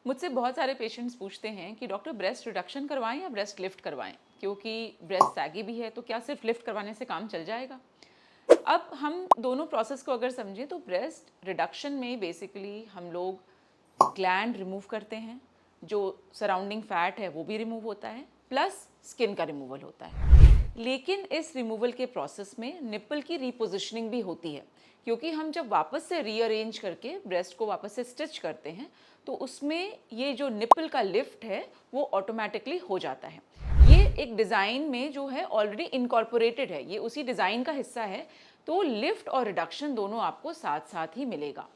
मुझसे बहुत सारे पेशेंट्स पूछते हैं कि डॉक्टर ब्रेस्ट रिडक्शन करवाएं या ब्रेस्ट लिफ्ट करवाएं, क्योंकि ब्रेस्ट सैगी भी है तो क्या सिर्फ लिफ्ट करवाने से काम चल जाएगा। अब हम दोनों प्रोसेस को अगर समझें तो ब्रेस्ट रिडक्शन में बेसिकली हम लोग ग्लैंड रिमूव करते हैं, जो सराउंडिंग फैट है वो भी रिमूव होता है, प्लस स्किन का रिमूवल होता है। लेकिन इस रिमूवल के प्रोसेस में निप्पल की रीपोजिशनिंग भी होती है, क्योंकि हम जब वापस से रीअरेंज करके ब्रेस्ट को वापस से स्टिच करते हैं तो उसमें ये जो निप्पल का लिफ्ट है वो ऑटोमेटिकली हो जाता है। ये एक डिज़ाइन में जो है ऑलरेडी इनकॉर्पोरेटेड है, ये उसी डिज़ाइन का हिस्सा है। तो लिफ्ट और रिडक्शन दोनों आपको साथ साथ ही मिलेगा।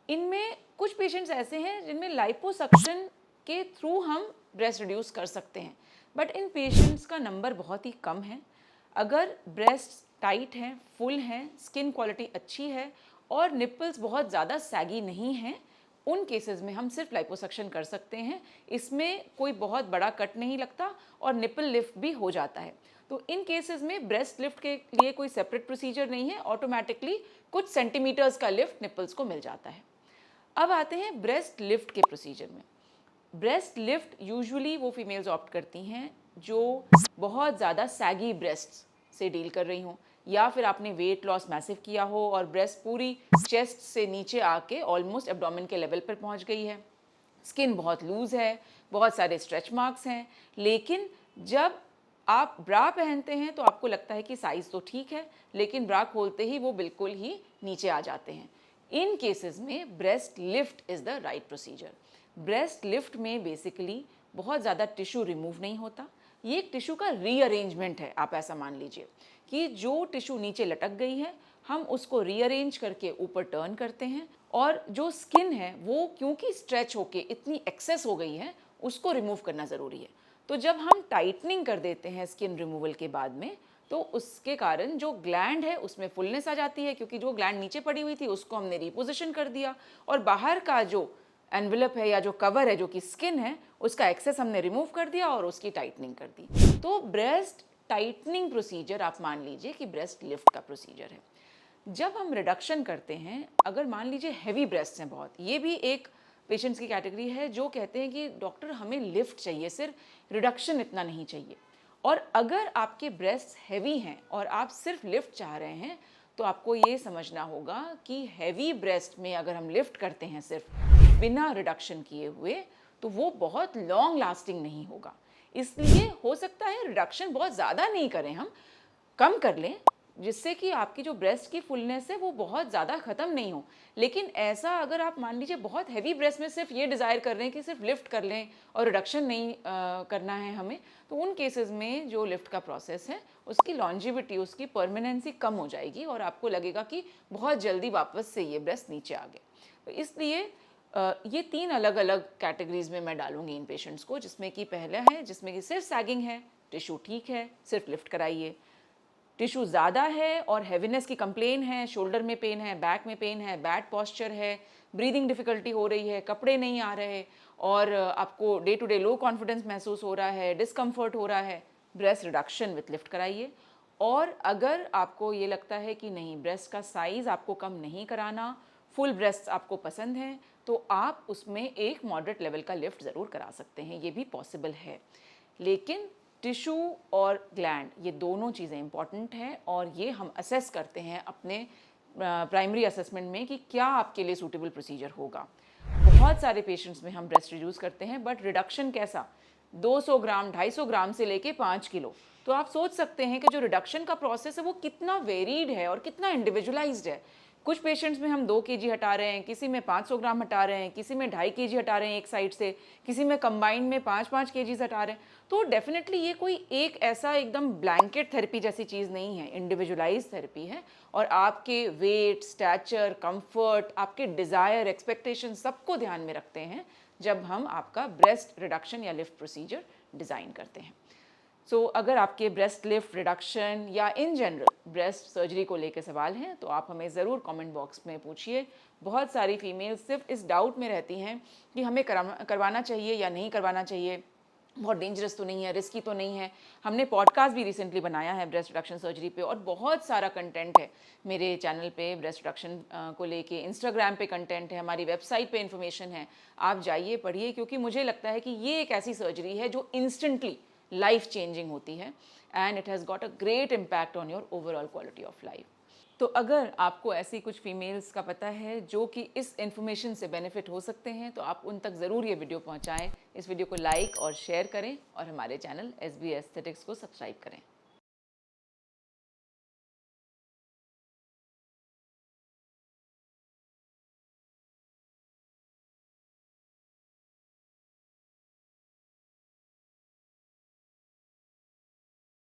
इनमें कुछ पेशेंट्स ऐसे हैं जिनमें लाइपोसक्शन के थ्रू हम ब्रेस्ट रिड्यूस कर सकते हैं, बट इन पेशेंट्स का नंबर बहुत ही कम है। अगर ब्रेस्ट टाइट हैं, फुल हैं, स्किन क्वालिटी अच्छी है और निप्पल्स बहुत ज़्यादा सैगी नहीं हैं, उन केसेस में हम सिर्फ लाइपोसक्शन कर सकते हैं। इसमें कोई बहुत बड़ा कट नहीं लगता और निप्पल लिफ्ट भी हो जाता है। तो इन केसेस में ब्रेस्ट लिफ्ट के लिए कोई सेपरेट प्रोसीजर नहीं है, ऑटोमेटिकली कुछ सेंटीमीटर्स का लिफ्ट निप्पल्स को मिल जाता है। अब आते हैं ब्रेस्ट लिफ्ट के प्रोसीजर में। ब्रेस्ट लिफ्ट यूजुअली वो फीमेल्स ऑप्ट करती हैं जो बहुत ज़्यादा सैगी ब्रेस्ट से डील कर रही हों, या फिर आपने वेट लॉस मैसिव किया हो और ब्रेस्ट पूरी चेस्ट से नीचे आके ऑलमोस्ट एब्डोमेन के लेवल पर पहुंच गई है, स्किन बहुत लूज़ है, बहुत सारे स्ट्रेच मार्क्स हैं, लेकिन जब आप ब्रा पहनते हैं तो आपको लगता है कि साइज़ तो ठीक है, लेकिन ब्रा खोलते ही वो बिल्कुल ही नीचे आ जाते हैं। इन केसेस में breast lift is the right procedure. Breast lift में बेसिकली बहुत ज़्यादा टिश्यू रिमूव नहीं होता, ये एक टिश्यू का रीअरेंजमेंट है। आप ऐसा मान लीजिए कि जो टिश्यू नीचे लटक गई है हम उसको रीअरेंज करके ऊपर टर्न करते हैं, और जो स्किन है वो क्योंकि स्ट्रेच होके इतनी एक्सेस हो गई है उसको रिमूव करना ज़रूरी है। तो जब हम टाइटनिंग कर देते हैं स्किन रिमूवल के बाद में, तो उसके कारण जो ग्लैंड है उसमें फुलनेस आ जाती है, क्योंकि जो ग्लैंड नीचे पड़ी हुई थी उसको हमने रिपोजिशन कर दिया, और बाहर का जो एनवेलप है या जो कवर है जो कि स्किन है उसका एक्सेस हमने रिमूव कर दिया और उसकी टाइटनिंग कर दी। तो ब्रेस्ट टाइटनिंग प्रोसीजर आप मान लीजिए कि ब्रेस्ट लिफ्ट का प्रोसीजर है। जब हम रिडक्शन करते हैं, अगर मान लीजिए हैवी ब्रेस्ट हैं बहुत, ये भी एक पेशेंट्स की कैटेगरी है जो कहते हैं कि डॉक्टर हमें लिफ्ट चाहिए, सिर्फ रिडक्शन इतना नहीं चाहिए। और अगर आपके ब्रेस्ट हैवी हैं और आप सिर्फ लिफ्ट चाह रहे हैं, तो आपको ये समझना होगा कि हैवी ब्रेस्ट में अगर हम लिफ्ट करते हैं सिर्फ बिना रिडक्शन किए हुए, तो वो बहुत लॉन्ग लास्टिंग नहीं होगा। इसलिए हो सकता है रिडक्शन बहुत ज़्यादा नहीं करें, हम कम कर लें, जिससे कि आपकी जो ब्रेस्ट की फुलनेस है वो बहुत ज़्यादा ख़त्म नहीं हो। लेकिन ऐसा अगर आप मान लीजिए बहुत हैवी ब्रेस्ट में सिर्फ ये डिज़ायर कर रहे हैं कि सिर्फ लिफ्ट कर लें और रिडक्शन नहीं करना है हमें, तो उन केसेस में जो लिफ्ट का प्रोसेस है उसकी लॉन्जिविटी, उसकी परमानेंसी कम हो जाएगी और आपको लगेगा कि बहुत जल्दी वापस से ये ब्रेस्ट नीचे आ गए। तो इसलिए ये 3 अलग अलग कैटेगरीज में मैं डालूंगी इन पेशेंट्स को, जिसमें कि पहला है जिसमें कि सिर्फ सैगिंग है, टिश्यू ठीक है, सिर्फ लिफ्ट कराइए। टिश्यू ज़्यादा है और हैवीनेस की कंप्लेन है, शोल्डर में पेन है, बैक में पेन है, बैड पॉस्चर है, ब्रीदिंग डिफ़िकल्टी हो रही है, कपड़े नहीं आ रहे और आपको day to day low confidence महसूस हो रहा है, डिस्कम्फर्ट हो रहा है, ब्रेस्ट रिडक्शन विथ लिफ्ट कराइए। और अगर आपको ये लगता है कि नहीं, ब्रेस्ट का साइज़ आपको कम नहीं कराना, फुल ब्रेस्ट आपको पसंद है, तो आप उसमें एक मॉडरेट लेवल का लिफ्ट ज़रूर करा सकते हैं, ये भी पॉसिबल है। लेकिन टिश्यू और ग्लैंड ये दोनों चीज़ें इंपॉर्टेंट हैं, और ये हम असेस करते हैं अपने प्राइमरी असेसमेंट में कि क्या आपके लिए सूटेबल प्रोसीजर होगा। बहुत सारे पेशेंट्स में हम ब्रेस्ट रिड्यूस करते हैं, बट रिडक्शन कैसा, 200 ग्राम 250 ग्राम से लेके 5 किलो। तो आप सोच सकते हैं कि जो रिडक्शन का प्रोसेस है वो कितना वेरीड है और कितना इंडिविजुअलाइज्ड है। कुछ पेशेंट्स में हम 2 केजी हटा रहे हैं, किसी में 500 ग्राम हटा रहे हैं, किसी में 2.5 केजी हटा रहे हैं एक साइड से, किसी में कंबाइंड में 5-5 केजीज हटा रहे हैं। तो डेफिनेटली ये कोई एक ऐसा एकदम ब्लैंकेट थेरेपी जैसी चीज़ नहीं है, इंडिविजुअलाइज थेरेपी है, और आपके वेट, स्टैचर, कंफर्ट, आपके डिज़ायर, एक्सपेक्टेशन सबको ध्यान में रखते हैं जब हम आपका ब्रेस्ट रिडक्शन या लिफ्ट प्रोसीजर डिज़ाइन करते हैं। सो अगर आपके ब्रेस्ट लिफ्ट, रिडक्शन या इन जनरल ब्रेस्ट सर्जरी को लेकर सवाल हैं तो आप हमें ज़रूर कमेंट बॉक्स में पूछिए। बहुत सारी फीमेल्स सिर्फ इस डाउट में रहती हैं कि हमें करवाना चाहिए या नहीं करवाना चाहिए, बहुत डेंजरस तो नहीं है, रिस्की तो नहीं है। हमने पॉडकास्ट भी रिसेंटली बनाया है ब्रेस्ट रिडक्शन सर्जरी पे, और बहुत सारा कंटेंट है मेरे चैनल पे ब्रेस्ट रिडक्शन को लेके। इंस्टाग्राम पे कंटेंट है, हमारी वेबसाइट पे इंफॉर्मेशन है, आप जाइए पढ़िए, क्योंकि मुझे लगता है कि ये एक ऐसी सर्जरी है जो इंस्टेंटली लाइफ चेंजिंग होती है and it has got a great impact on your overall quality of life. तो अगर आपको ऐसी कुछ फीमेल्स का पता है जो कि इस इन्फॉर्मेशन से बेनिफिट हो सकते हैं, तो आप उन तक ज़रूर ये वीडियो पहुंचाएं। इस वीडियो को लाइक और शेयर करें और हमारे चैनल SB एस्थेटिक्स को सब्सक्राइब करें।